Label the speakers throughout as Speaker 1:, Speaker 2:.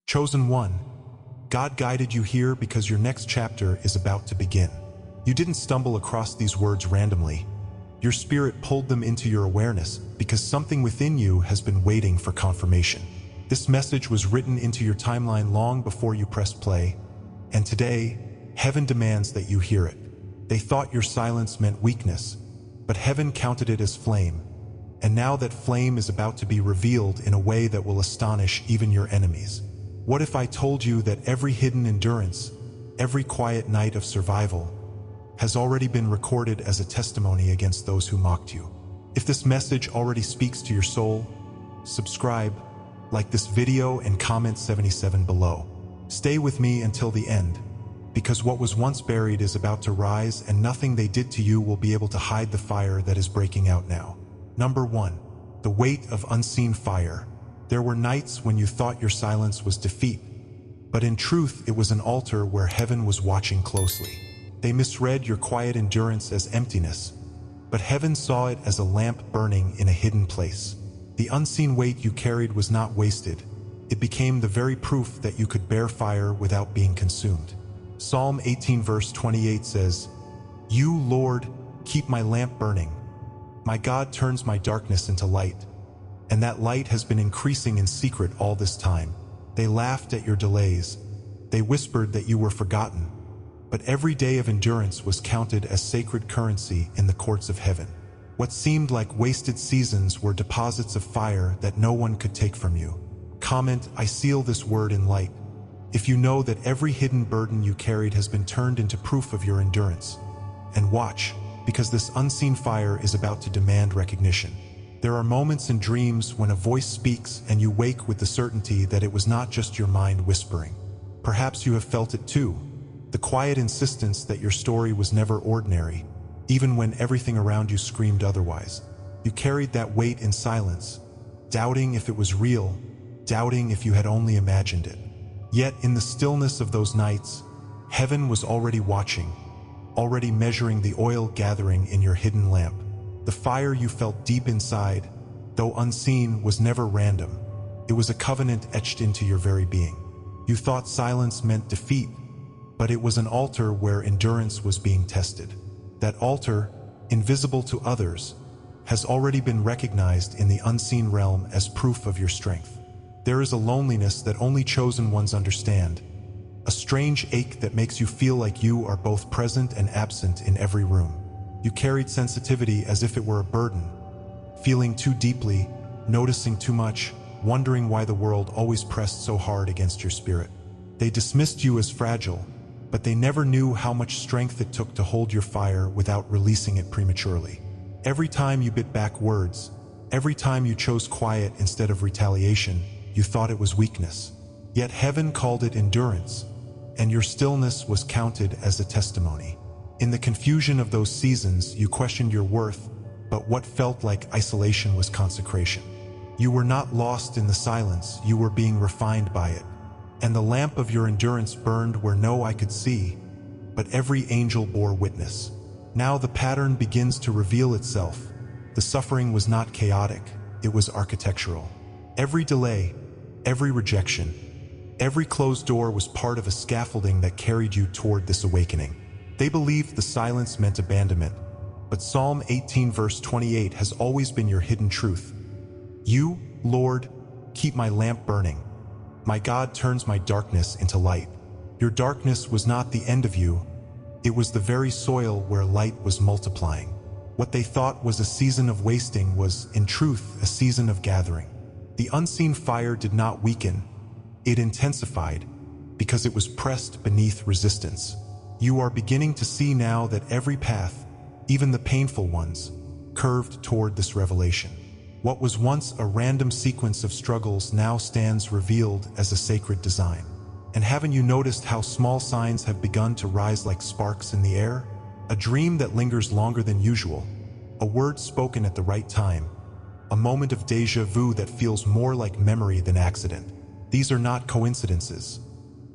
Speaker 1: Chosen one, God guided you here because your next chapter is about to begin. You didn't stumble across these words randomly. Your spirit pulled them into your awareness because something within you has been waiting for confirmation. This message was written into your timeline long before you pressed play, and today, heaven demands that you hear it. They thought your silence meant weakness, but heaven counted it as flame, and now that flame is about to be revealed in a way that will astonish even your enemies. What if I told you that every hidden endurance, every quiet night of survival, has already been recorded as a testimony against those who mocked you? If this message already speaks to your soul, subscribe, like this video, and comment 77 below. Stay with me until the end, because what was once buried is about to rise, and nothing they did to you will be able to hide the fire that is breaking out now. Number 1. The weight of unseen fire. There were nights when you thought your silence was defeat, but in truth it was an altar where heaven was watching closely. They misread your quiet endurance as emptiness, but heaven saw it as a lamp burning in a hidden place. The unseen weight you carried was not wasted. It became the very proof that you could bear fire without being consumed. Psalm 18 verse 28 says, "You, Lord, keep my lamp burning. My God turns my darkness into light." And that light has been increasing in secret all this time. They laughed at your delays. They whispered that you were forgotten. But every day of endurance was counted as sacred currency in the courts of heaven. What seemed like wasted seasons were deposits of fire that no one could take from you. Comment, "I seal this word in light," if you know that every hidden burden you carried has been turned into proof of your endurance. And watch, because this unseen fire is about to demand recognition. There are moments in dreams when a voice speaks and you wake with the certainty that it was not just your mind whispering. Perhaps you have felt it too, the quiet insistence that your story was never ordinary, even when everything around you screamed otherwise. You carried that weight in silence, doubting if it was real, doubting if you had only imagined it. Yet in the stillness of those nights, heaven was already watching, already measuring the oil gathering in your hidden lamp. The fire you felt deep inside, though unseen, was never random. It was a covenant etched into your very being. You thought silence meant defeat, but it was an altar where endurance was being tested. That altar, invisible to others, has already been recognized in the unseen realm as proof of your strength. There is a loneliness that only chosen ones understand, a strange ache that makes you feel like you are both present and absent in every room. You carried sensitivity as if it were a burden, feeling too deeply, noticing too much, wondering why the world always pressed so hard against your spirit. They dismissed you as fragile, but they never knew how much strength it took to hold your fire without releasing it prematurely. Every time you bit back words, every time you chose quiet instead of retaliation, you thought it was weakness. Yet heaven called it endurance, and your stillness was counted as a testimony. In the confusion of those seasons, you questioned your worth, but what felt like isolation was consecration. You were not lost in the silence, you were being refined by it. And the lamp of your endurance burned where no eye could see, but every angel bore witness. Now the pattern begins to reveal itself. The suffering was not chaotic, it was architectural. Every delay, every rejection, every closed door was part of a scaffolding that carried you toward this awakening. They believed the silence meant abandonment, but Psalm 18 verse 28 has always been your hidden truth. You, Lord, keep my lamp burning. My God turns my darkness into light. Your darkness was not the end of you, it was the very soil where light was multiplying. What they thought was a season of wasting was, in truth, a season of gathering. The unseen fire did not weaken, it intensified, because it was pressed beneath resistance. You are beginning to see now that every path, even the painful ones, curved toward this revelation. What was once a random sequence of struggles now stands revealed as a sacred design. And haven't you noticed how small signs have begun to rise like sparks in the air? A dream that lingers longer than usual, a word spoken at the right time, a moment of déjà vu that feels more like memory than accident. These are not coincidences.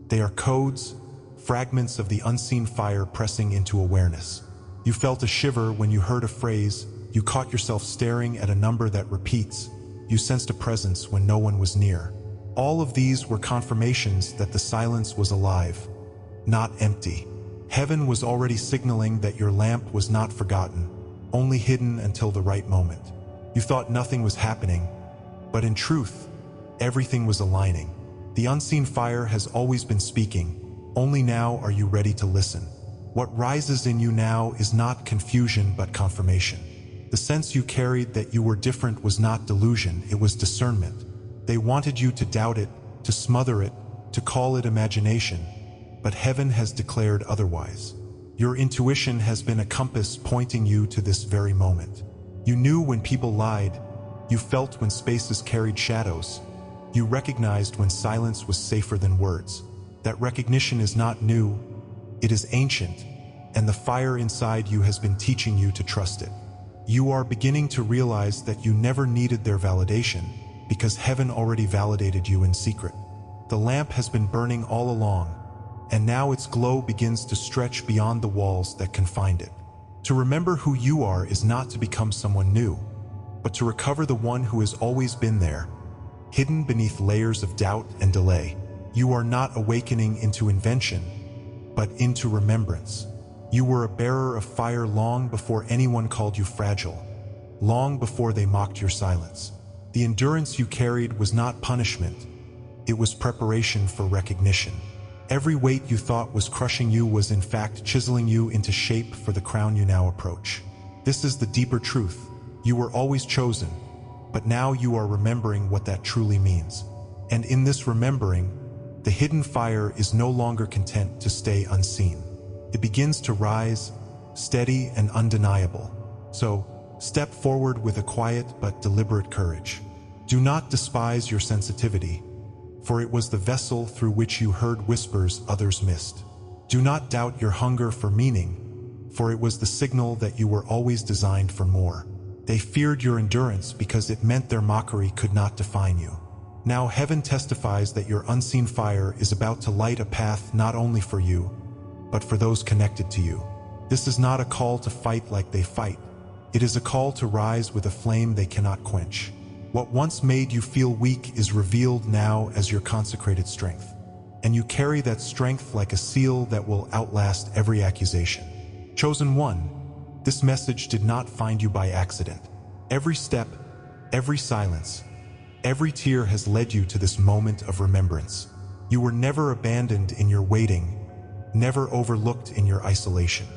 Speaker 1: They are codes, fragments of the unseen fire pressing into awareness. You felt a shiver when you heard a phrase, you caught yourself staring at a number that repeats, you sensed a presence when no one was near. All of these were confirmations that the silence was alive, not empty. Heaven was already signaling that your lamp was not forgotten, only hidden until the right moment. You thought nothing was happening, but in truth, everything was aligning. The unseen fire has always been speaking, only now are you ready to listen. What rises in you now is not confusion but confirmation. The sense you carried that you were different was not delusion, it was discernment. They wanted you to doubt it, to smother it, to call it imagination, but heaven has declared otherwise. Your intuition has been a compass pointing you to this very moment. You knew when people lied, you felt when spaces carried shadows, you recognized when silence was safer than words. That recognition is not new, it is ancient, and the fire inside you has been teaching you to trust it. You are beginning to realize that you never needed their validation, because heaven already validated you in secret. The lamp has been burning all along, and now its glow begins to stretch beyond the walls that confined it. To remember who you are is not to become someone new, but to recover the one who has always been there, hidden beneath layers of doubt and delay. You are not awakening into invention, but into remembrance. You were a bearer of fire long before anyone called you fragile, long before they mocked your silence. The endurance you carried was not punishment, it was preparation for recognition. Every weight you thought was crushing you was in fact chiseling you into shape for the crown you now approach. This is the deeper truth. You were always chosen, but now you are remembering what that truly means. And in this remembering, the hidden fire is no longer content to stay unseen. It begins to rise, steady and undeniable. So, step forward with a quiet but deliberate courage. Do not despise your sensitivity, for it was the vessel through which you heard whispers others missed. Do not doubt your hunger for meaning, for it was the signal that you were always designed for more. They feared your endurance because it meant their mockery could not define you. Now heaven testifies that your unseen fire is about to light a path not only for you, but for those connected to you. This is not a call to fight like they fight. It is a call to rise with a flame they cannot quench. What once made you feel weak is revealed now as your consecrated strength. And you carry that strength like a seal that will outlast every accusation. Chosen one, this message did not find you by accident. Every step, every silence, every tear has led you to this moment of remembrance. You were never abandoned in your waiting, never overlooked in your isolation.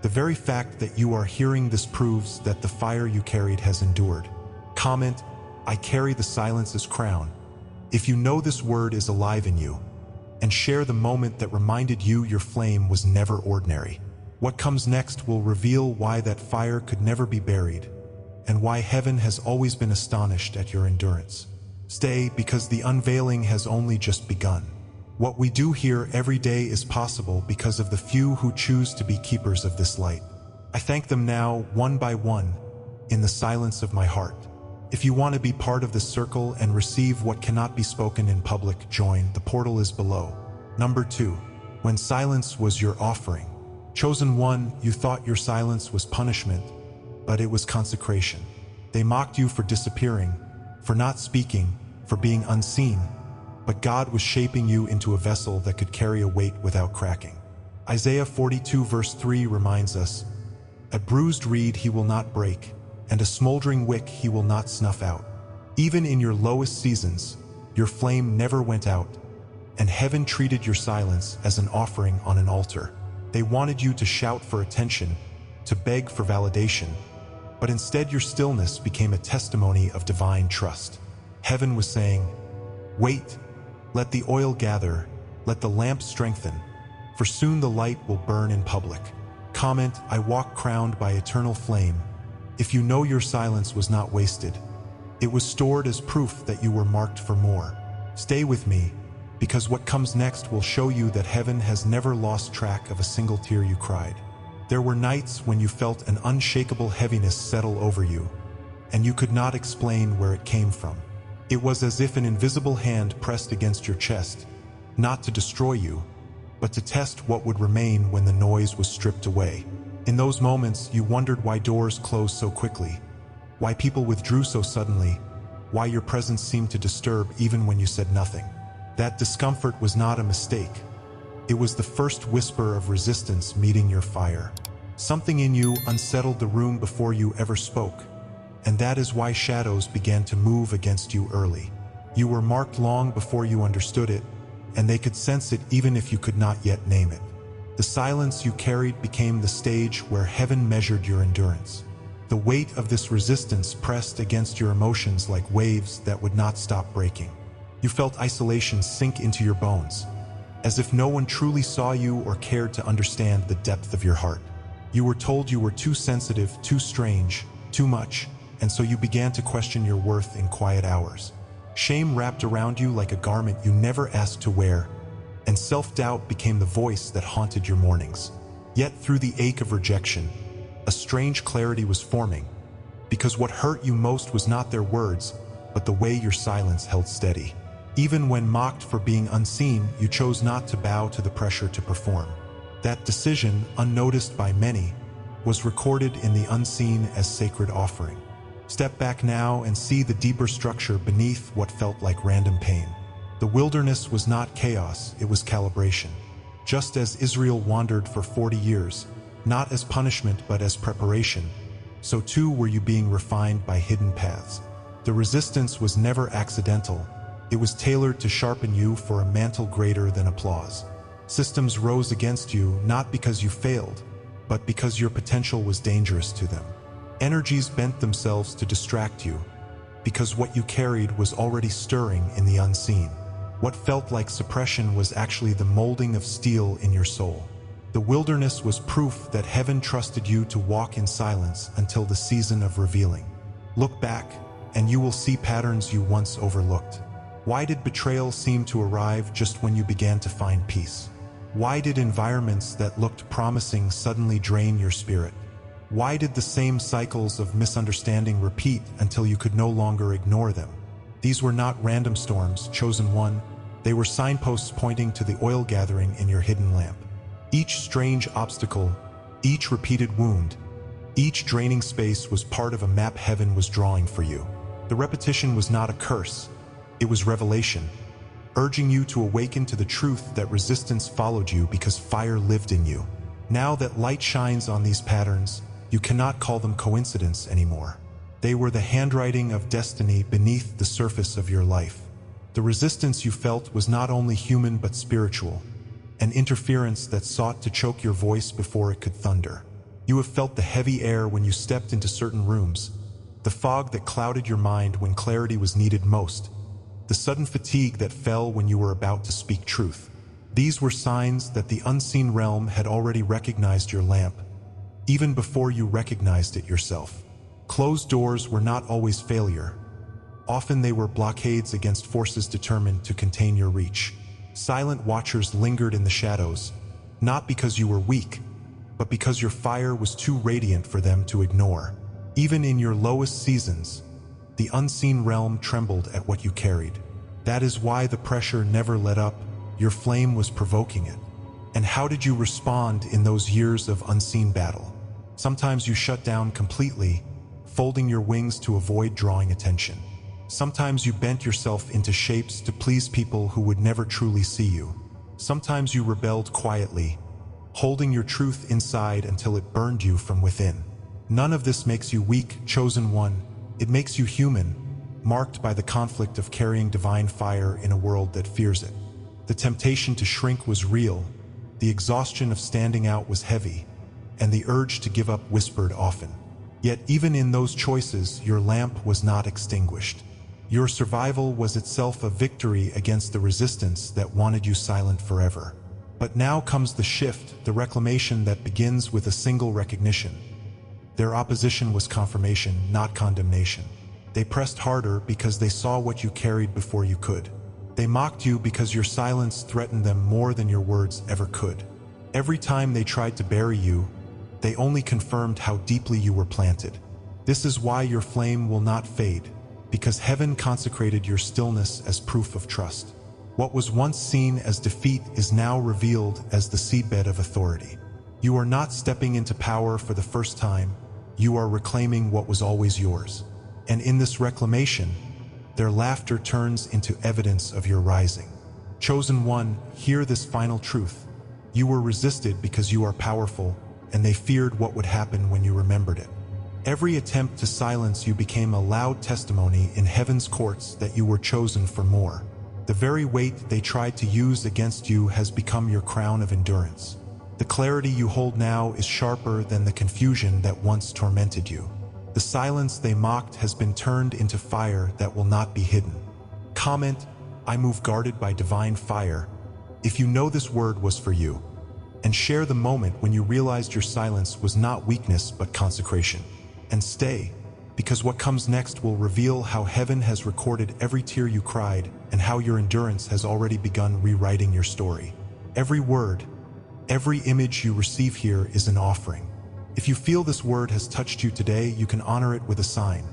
Speaker 1: The very fact that you are hearing this proves that the fire you carried has endured. Comment, I carry the silence's crown, if you know this word is alive in you, and share the moment that reminded you your flame was never ordinary. What comes next will reveal why that fire could never be buried, and why heaven has always been astonished at your endurance. Stay, because the unveiling has only just begun. What we do here every day is possible because of the few who choose to be keepers of this light. I thank them now, one by one, in the silence of my heart. If you want to be part of this circle and receive what cannot be spoken in public, join. The portal is below. Number 2. When silence was your offering. Chosen one, you thought your silence was punishment, but it was consecration. They mocked you for disappearing, for not speaking, for being unseen, but God was shaping you into a vessel that could carry a weight without cracking. Isaiah 42 verse 3 reminds us, "A bruised reed he will not break, and a smoldering wick he will not snuff out." Even in your lowest seasons, your flame never went out, and heaven treated your silence as an offering on an altar. They wanted you to shout for attention, to beg for validation, but instead your stillness became a testimony of divine trust. Heaven was saying, "Wait, let the oil gather, let the lamp strengthen, for soon the light will burn in public." Comment, I walk crowned by eternal flame. If you know your silence was not wasted, it was stored as proof that you were marked for more. Stay with me, because what comes next will show you that heaven has never lost track of a single tear you cried. There were nights when you felt an unshakable heaviness settle over you, and you could not explain where it came from. It was as if an invisible hand pressed against your chest, not to destroy you, but to test what would remain when the noise was stripped away. In those moments, you wondered why doors closed so quickly, why people withdrew so suddenly, why your presence seemed to disturb even when you said nothing. That discomfort was not a mistake. It was the first whisper of resistance meeting your fire. Something in you unsettled the room before you ever spoke, and that is why shadows began to move against you early. You were marked long before you understood it, and they could sense it even if you could not yet name it. The silence you carried became the stage where heaven measured your endurance. The weight of this resistance pressed against your emotions like waves that would not stop breaking. You felt isolation sink into your bones, as if no one truly saw you or cared to understand the depth of your heart. You were told you were too sensitive, too strange, too much, and so you began to question your worth in quiet hours. Shame wrapped around you like a garment you never asked to wear, and self-doubt became the voice that haunted your mornings. Yet through the ache of rejection, a strange clarity was forming, because what hurt you most was not their words, but the way your silence held steady. Even when mocked for being unseen, you chose not to bow to the pressure to perform. That decision, unnoticed by many, was recorded in the unseen as sacred offering. Step back now and see the deeper structure beneath what felt like random pain. The wilderness was not chaos, it was calibration. Just as Israel wandered for 40 years, not as punishment but as preparation, so too were you being refined by hidden paths. The resistance was never accidental. It was tailored to sharpen you for a mantle greater than applause. Systems rose against you not because you failed, but because your potential was dangerous to them. Energies bent themselves to distract you, because what you carried was already stirring in the unseen. What felt like suppression was actually the molding of steel in your soul. The wilderness was proof that heaven trusted you to walk in silence until the season of revealing. Look back, and you will see patterns you once overlooked. Why did betrayal seem to arrive just when you began to find peace? Why did environments that looked promising suddenly drain your spirit? Why did the same cycles of misunderstanding repeat until you could no longer ignore them? These were not random storms, chosen one. They were signposts pointing to the oil gathering in your hidden lamp. Each strange obstacle, each repeated wound, each draining space was part of a map heaven was drawing for you. The repetition was not a curse, it was revelation, urging you to awaken to the truth that resistance followed you because fire lived in you. Now that light shines on these patterns, you cannot call them coincidence anymore. They were the handwriting of destiny beneath the surface of your life. The resistance you felt was not only human but spiritual, an interference that sought to choke your voice before it could thunder. You have felt the heavy air when you stepped into certain rooms, the fog that clouded your mind when clarity was needed most, the sudden fatigue that fell when you were about to speak truth. These were signs that the unseen realm had already recognized your lamp, even before you recognized it yourself. Closed doors were not always failure. Often they were blockades against forces determined to contain your reach. Silent watchers lingered in the shadows, not because you were weak, but because your fire was too radiant for them to ignore. Even in your lowest seasons, the unseen realm trembled at what you carried. That is why the pressure never let up. Your flame was provoking it. And how did you respond in those years of unseen battle? Sometimes you shut down completely, folding your wings to avoid drawing attention. Sometimes you bent yourself into shapes to please people who would never truly see you. Sometimes you rebelled quietly, holding your truth inside until it burned you from within. None of this makes you weak, chosen one. It makes you human, marked by the conflict of carrying divine fire in a world that fears it. The temptation to shrink was real, the exhaustion of standing out was heavy, and the urge to give up whispered often. Yet even in those choices, your lamp was not extinguished. Your survival was itself a victory against the resistance that wanted you silent forever. But now comes the shift, the reclamation that begins with a single recognition. Their opposition was confirmation, not condemnation. They pressed harder because they saw what you carried before you could. They mocked you because your silence threatened them more than your words ever could. Every time they tried to bury you, they only confirmed how deeply you were planted. This is why your flame will not fade, because heaven consecrated your stillness as proof of trust. What was once seen as defeat is now revealed as the seedbed of authority. You are not stepping into power for the first time, you are reclaiming what was always yours. And in this reclamation, Their laughter turns into evidence of your rising. Chosen one, hear this final truth. You were resisted because you are powerful, and they feared what would happen when you remembered it. Every attempt to silence you became a loud testimony in heaven's courts that you were chosen for more. The very weight they tried to use against you has become your crown of endurance. The clarity you hold now is sharper than the confusion that once tormented you. The silence they mocked has been turned into fire that will not be hidden. Comment, I move guarded by divine fire, if you know this word was for you. And share the moment when you realized your silence was not weakness but consecration. And stay, because what comes next will reveal how heaven has recorded every tear you cried and how your endurance has already begun rewriting your story. Every word, every image you receive here is an offering. If you feel this word has touched you today, you can honor it with a sign,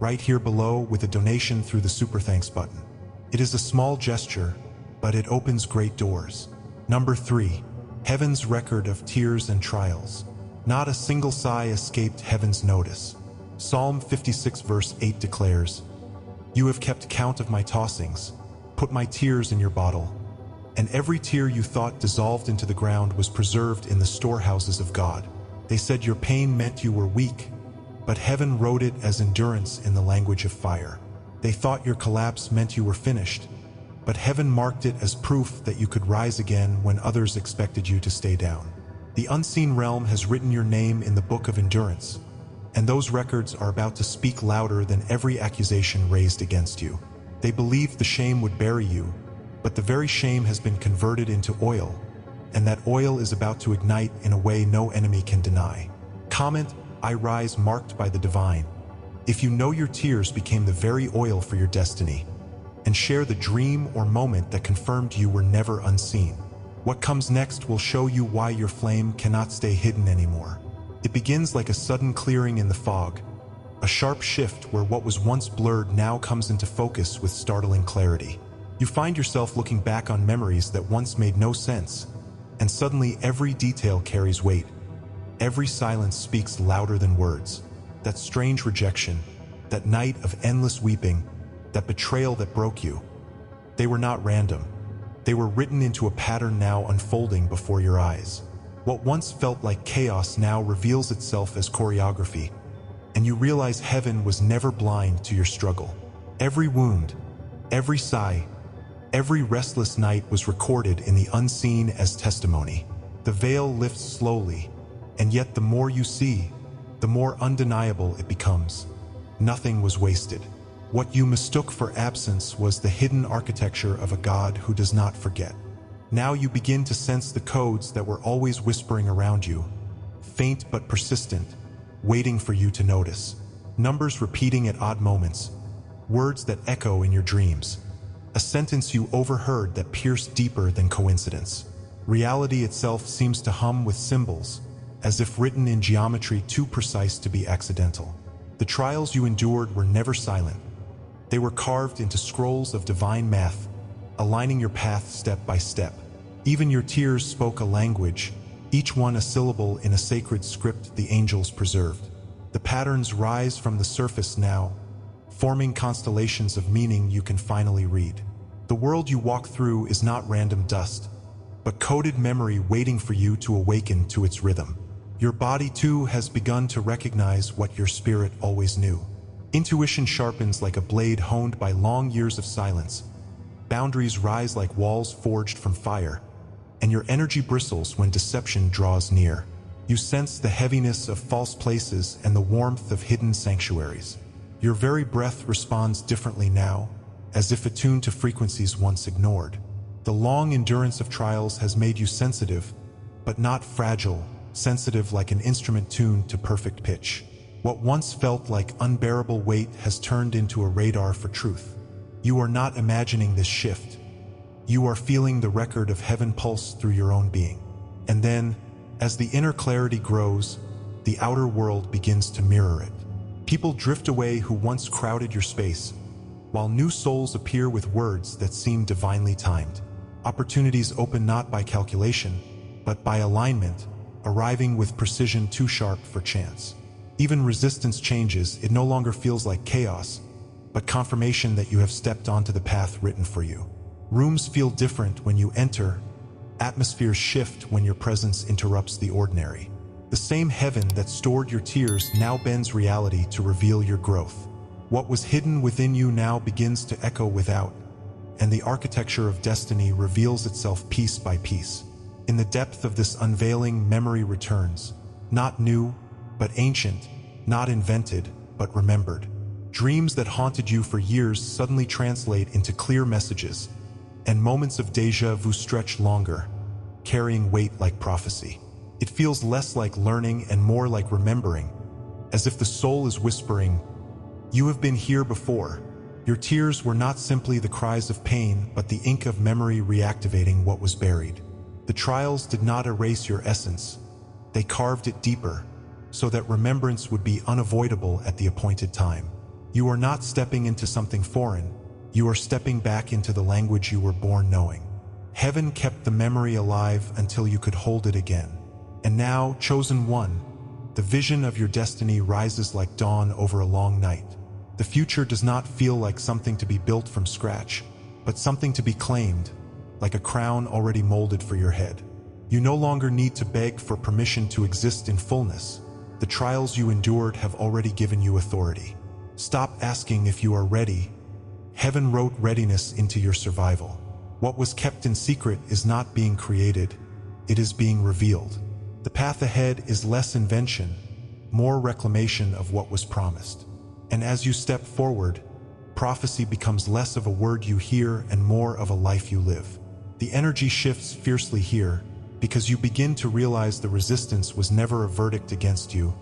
Speaker 1: right here below with a donation through the Super Thanks button. It is a small gesture, but it opens great doors. Number 3. Heaven's record of tears and trials. Not a single sigh escaped heaven's notice. Psalm 56 verse 8 declares, You have kept count of my tossings, put my tears in your bottle, and every tear you thought dissolved into the ground was preserved in the storehouses of God. They said your pain meant you were weak, but heaven wrote it as endurance in the language of fire. They thought your collapse meant you were finished, but heaven marked it as proof that you could rise again when others expected you to stay down. The unseen realm has written your name in the book of endurance, and those records are about to speak louder than every accusation raised against you. They believed the shame would bury you, but the very shame has been converted into oil, and that oil is about to ignite in a way no enemy can deny. Comment, I rise marked by the divine. If you know your tears became the very oil for your destiny, and share the dream or moment that confirmed you were never unseen. What comes next will show you why your flame cannot stay hidden anymore. It begins like a sudden clearing in the fog, a sharp shift where what was once blurred now comes into focus with startling clarity. You find yourself looking back on memories that once made no sense, and suddenly every detail carries weight. Every silence speaks louder than words. That strange rejection, that night of endless weeping, that betrayal that broke you. They were not random. They were written into a pattern now unfolding before your eyes. What once felt like chaos now reveals itself as choreography, and you realize heaven was never blind to your struggle. Every wound, every sigh, every restless night was recorded in the unseen as testimony. The veil lifts slowly, and yet the more you see, the more undeniable it becomes. Nothing was wasted. What you mistook for absence was the hidden architecture of a God who does not forget. Now you begin to sense the codes that were always whispering around you, faint but persistent, waiting for you to notice. Numbers repeating at odd moments, words that echo in your dreams, a sentence you overheard that pierced deeper than coincidence. Reality itself seems to hum with symbols, as if written in geometry too precise to be accidental. The trials you endured were never silent. They were carved into scrolls of divine math, aligning your path step by step. Even your tears spoke a language, each one a syllable in a sacred script the angels preserved. The patterns rise from the surface now, forming constellations of meaning you can finally read. The world you walk through is not random dust, but coded memory waiting for you to awaken to its rhythm. Your body too has begun to recognize what your spirit always knew. Intuition sharpens like a blade honed by long years of silence. Boundaries rise like walls forged from fire, and your energy bristles when deception draws near. You sense the heaviness of false places and the warmth of hidden sanctuaries. Your very breath responds differently now, as if attuned to frequencies once ignored. The long endurance of trials has made you sensitive, but not fragile, sensitive like an instrument tuned to perfect pitch. What once felt like unbearable weight has turned into a radar for truth. You are not imagining this shift. You are feeling the record of heaven pulse through your own being. And then, as the inner clarity grows, the outer world begins to mirror it. People drift away who once crowded your space, while new souls appear with words that seem divinely timed. Opportunities open not by calculation, but by alignment, arriving with precision too sharp for chance. Even resistance changes, it no longer feels like chaos, but confirmation that you have stepped onto the path written for you. Rooms feel different when you enter. Atmospheres shift when your presence interrupts the ordinary. The same heaven that stored your tears now bends reality to reveal your growth. What was hidden within you now begins to echo without, and the architecture of destiny reveals itself piece by piece. In the depth of this unveiling, memory returns, not new, but ancient, not invented, but remembered. Dreams that haunted you for years suddenly translate into clear messages, and moments of déjà vu stretch longer, carrying weight like prophecy. It feels less like learning and more like remembering, as if the soul is whispering, "You have been here before." Your tears were not simply the cries of pain, but the ink of memory reactivating what was buried. The trials did not erase your essence. They carved it deeper, so that remembrance would be unavoidable at the appointed time. You are not stepping into something foreign. You are stepping back into the language you were born knowing. Heaven kept the memory alive until you could hold it again. And now, chosen one, the vision of your destiny rises like dawn over a long night. The future does not feel like something to be built from scratch, but something to be claimed, like a crown already molded for your head. You no longer need to beg for permission to exist in fullness. The trials you endured have already given you authority. Stop asking if you are ready. Heaven wrote readiness into your survival. What was kept in secret is not being created, it is being revealed. The path ahead is less invention, more reclamation of what was promised. And as you step forward, prophecy becomes less of a word you hear and more of a life you live. The energy shifts fiercely here, because you begin to realize the resistance was never a verdict against you,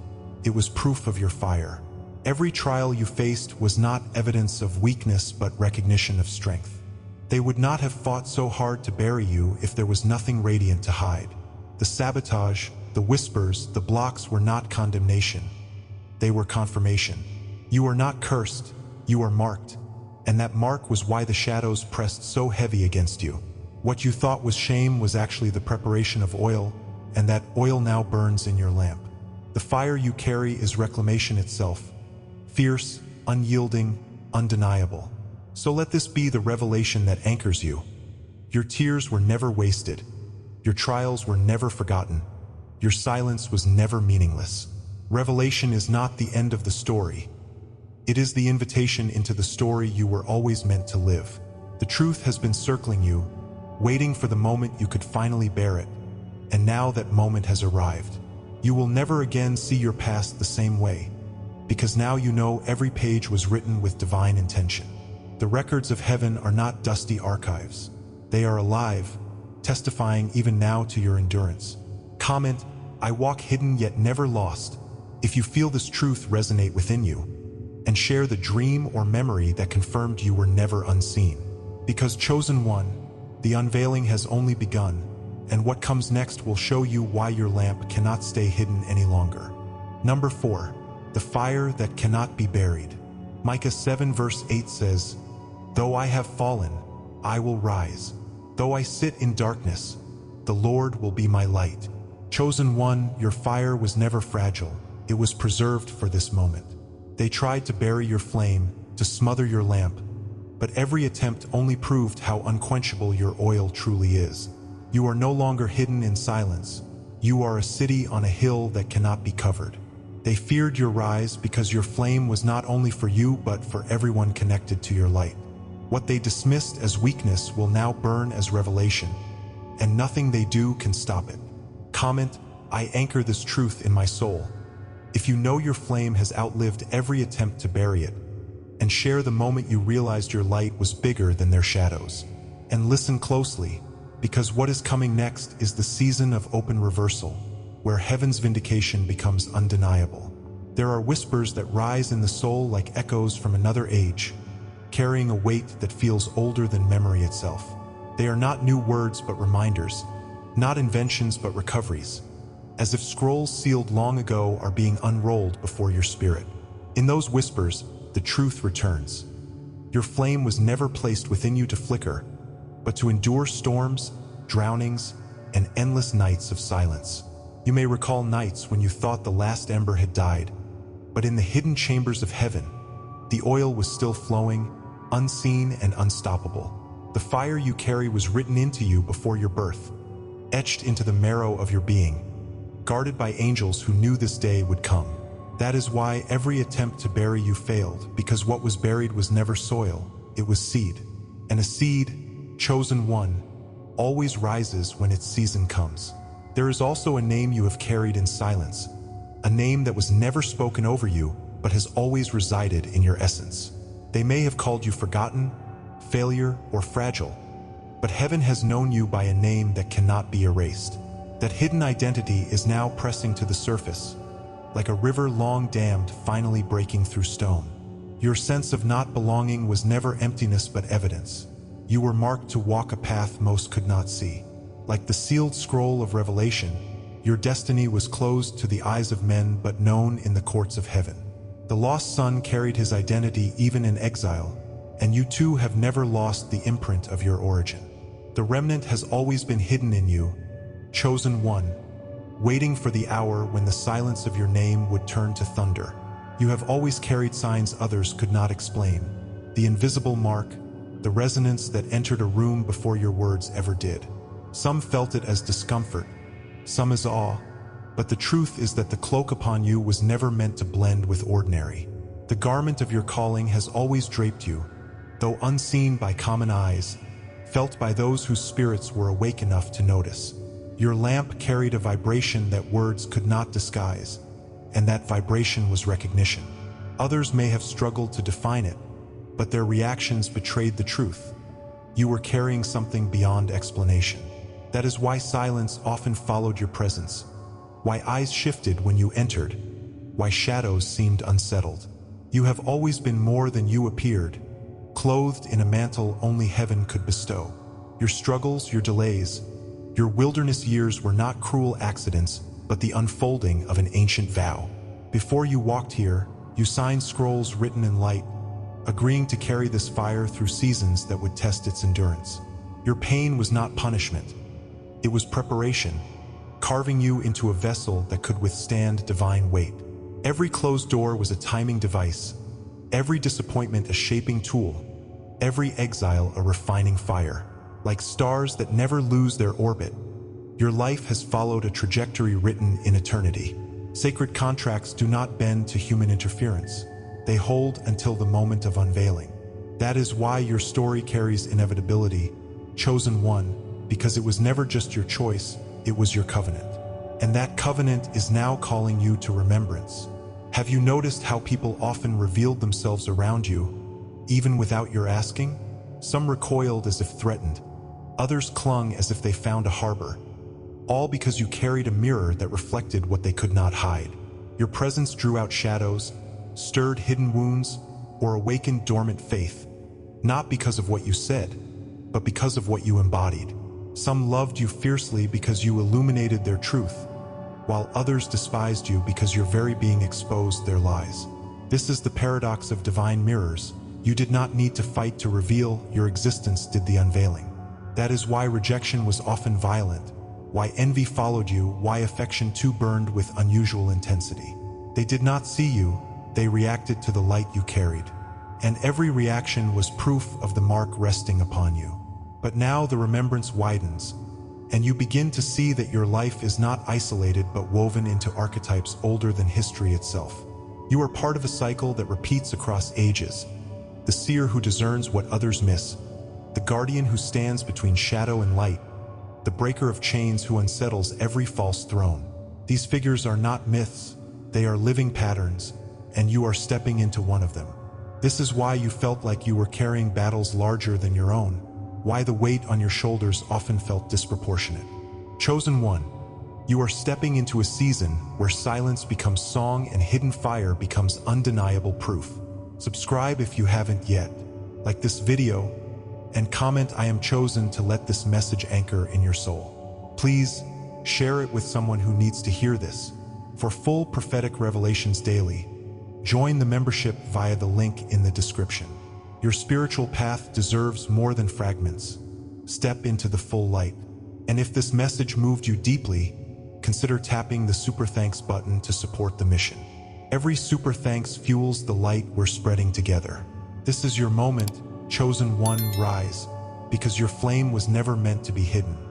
Speaker 1: it was proof of your fire. Every trial you faced was not evidence of weakness but recognition of strength. They would not have fought so hard to bury you if there was nothing radiant to hide. The sabotage, the whispers, the blocks were not condemnation. They were confirmation. You are not cursed, you are marked. And that mark was why the shadows pressed so heavy against you. What you thought was shame was actually the preparation of oil, and that oil now burns in your lamp. The fire you carry is reclamation itself, fierce, unyielding, undeniable. So let this be the revelation that anchors you. Your tears were never wasted. Your trials were never forgotten. Your silence was never meaningless. Revelation is not the end of the story. It is the invitation into the story you were always meant to live. The truth has been circling you, waiting for the moment you could finally bear it. And now that moment has arrived. You will never again see your past the same way, because now you know every page was written with divine intention. The records of heaven are not dusty archives. They are alive, testifying even now to your endurance. Comment, "I walk hidden yet never lost," if you feel this truth resonate within you, and share the dream or memory that confirmed you were never unseen. Because chosen one, the unveiling has only begun, and what comes next will show you why your lamp cannot stay hidden any longer. Number 4, the fire that cannot be buried. Micah 7 verse 8 says, "Though I have fallen, I will rise. Though I sit in darkness, the Lord will be my light." Chosen one, your fire was never fragile. It was preserved for this moment. They tried to bury your flame, to smother your lamp, but every attempt only proved how unquenchable your oil truly is. You are no longer hidden in silence. You are a city on a hill that cannot be covered. They feared your rise because your flame was not only for you but for everyone connected to your light. What they dismissed as weakness will now burn as revelation, and nothing they do can stop it. Comment, "I anchor this truth in my soul." If you know your flame has outlived every attempt to bury it, and share the moment you realized your light was bigger than their shadows. And listen closely, because what is coming next is the season of open reversal, where heaven's vindication becomes undeniable. There are whispers that rise in the soul like echoes from another age, carrying a weight that feels older than memory itself. They are not new words but reminders, not inventions but recoveries, as if scrolls sealed long ago are being unrolled before your spirit. In those whispers, the truth returns. Your flame was never placed within you to flicker, but to endure storms, drownings, and endless nights of silence. You may recall nights when you thought the last ember had died, but in the hidden chambers of heaven, The oil was still flowing, unseen and unstoppable. The fire you carry was written into you before your birth, etched into the marrow of your being, guarded by angels who knew this day would come. That is why every attempt to bury you failed, because what was buried was never soil, it was seed. And a seed, chosen one, always rises when its season comes. There is also a name you have carried in silence, a name that was never spoken over you, but has always resided in your essence. They may have called you forgotten, failure, or fragile, but heaven has known you by a name that cannot be erased. That hidden identity is now pressing to the surface, like a river long dammed finally breaking through stone. Your sense of not belonging was never emptiness but evidence. You were marked to walk a path most could not see. Like the sealed scroll of Revelation, your destiny was closed to the eyes of men but known in the courts of heaven. The lost son carried his identity even in exile, and you too have never lost the imprint of your origin. The remnant has always been hidden in you, chosen one, waiting for the hour when the silence of your name would turn to thunder. You have always carried signs others could not explain, the invisible mark, the resonance that entered a room before your words ever did. Some felt it as discomfort, some as awe, but the truth is that the cloak upon you was never meant to blend with ordinary. The garment of your calling has always draped you, though unseen by common eyes, felt by those whose spirits were awake enough to notice. Your lamp carried a vibration that words could not disguise, and that vibration was recognition. Others may have struggled to define it, but their reactions betrayed the truth. You were carrying something beyond explanation. That is why silence often followed your presence, why eyes shifted when you entered, why shadows seemed unsettled. You have always been more than you appeared, clothed in a mantle only heaven could bestow. Your struggles, your delays, your wilderness years were not cruel accidents, but the unfolding of an ancient vow. Before you walked here, you signed scrolls written in light, agreeing to carry this fire through seasons that would test its endurance. Your pain was not punishment. It was preparation, carving you into a vessel that could withstand divine weight. Every closed door was a timing device, every disappointment a shaping tool, every exile a refining fire. Like stars that never lose their orbit, your life has followed a trajectory written in eternity. Sacred contracts do not bend to human interference. They hold until the moment of unveiling. That is why your story carries inevitability, chosen one, because it was never just your choice, it was your covenant. And that covenant is now calling you to remembrance. Have you noticed how people often revealed themselves around you, even without your asking? Some recoiled as if threatened. Others clung as if they found a harbor, all because you carried a mirror that reflected what they could not hide. Your presence drew out shadows, stirred hidden wounds, or awakened dormant faith, not because of what you said, but because of what you embodied. Some loved you fiercely because you illuminated their truth, while others despised you because your very being exposed their lies. This is the paradox of divine mirrors. You did not need to fight to reveal, your existence did the unveiling. That is why rejection was often violent, why envy followed you, why affection too burned with unusual intensity. They did not see you, they reacted to the light you carried. And every reaction was proof of the mark resting upon you. But now the remembrance widens, and you begin to see that your life is not isolated but woven into archetypes older than history itself. You are part of a cycle that repeats across ages, the seer who discerns what others miss, the guardian who stands between shadow and light, the breaker of chains who unsettles every false throne. These figures are not myths, they are living patterns, and you are stepping into one of them. This is why you felt like you were carrying battles larger than your own, why the weight on your shoulders often felt disproportionate. Chosen one, you are stepping into a season where silence becomes song and hidden fire becomes undeniable proof. Subscribe if you haven't yet, like this video, and comment "I am chosen" to let this message anchor in your soul. Please share it with someone who needs to hear this. For full prophetic revelations daily, join the membership via the link in the description. Your spiritual path deserves more than fragments. Step into the full light. And if this message moved you deeply, consider tapping the super thanks button to support the mission. Every super thanks fuels the light we're spreading together. This is your moment, chosen one, rise, because your flame was never meant to be hidden.